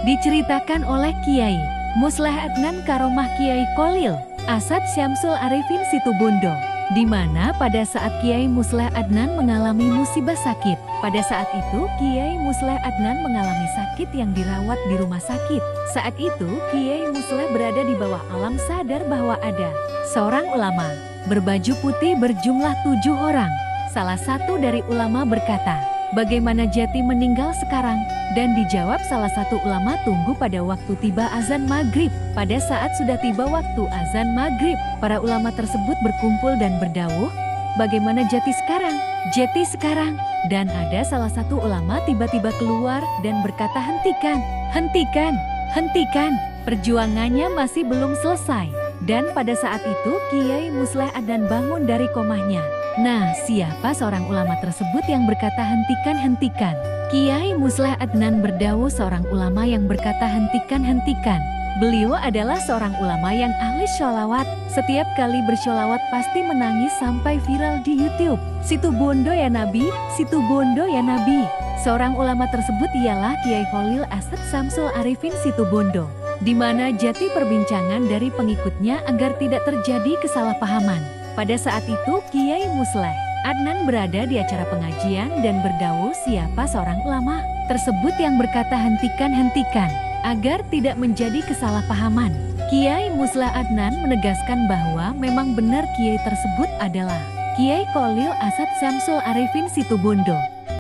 Diceritakan oleh Kiai Musleh Adnan Karomah Kiai Kholil Asad Syamsul Arifin Situbondo, di mana pada saat Kiai Musleh Adnan mengalami musibah sakit. Pada saat itu Kiai Musleh Adnan mengalami sakit yang dirawat di rumah sakit. Saat itu Kiai Musleh berada di bawah alam sadar bahwa ada seorang ulama berbaju putih berjumlah 7 orang. Salah satu dari ulama berkata, "Bagaimana Jati meninggal sekarang?" Dan dijawab salah satu ulama, "Tunggu pada waktu tiba azan maghrib." Pada saat sudah tiba waktu azan maghrib, para ulama tersebut berkumpul dan berdauh, "Bagaimana Jati sekarang? Jati sekarang?" Dan ada salah satu ulama tiba-tiba keluar dan berkata, "Hentikan, hentikan, hentikan, perjuangannya masih belum selesai." Dan pada saat itu Kiai Musleh Adnan bangun dari komahnya. Nah, siapa seorang ulama tersebut yang berkata hentikan, hentikan? Kiai Musleh Adnan berdauh seorang ulama yang berkata hentikan, hentikan. Beliau adalah seorang ulama yang ahli sholawat. Setiap kali bersholawat pasti menangis sampai viral di YouTube. Situbondo ya Nabi, Situbondo ya Nabi. Seorang ulama tersebut ialah Kiai Kholil Asad Syamsul Arifin Situbondo, di mana jati perbincangan dari pengikutnya agar tidak terjadi kesalahpahaman. Pada saat itu Kiai Musleh Adnan berada di acara pengajian dan berdauh siapa seorang ulama tersebut yang berkata hentikan, hentikan, agar tidak menjadi kesalahpahaman. Kiai Musleh Adnan menegaskan bahwa memang benar kiai tersebut adalah Kiai Kholil Asad Syamsul Arifin Situbondo.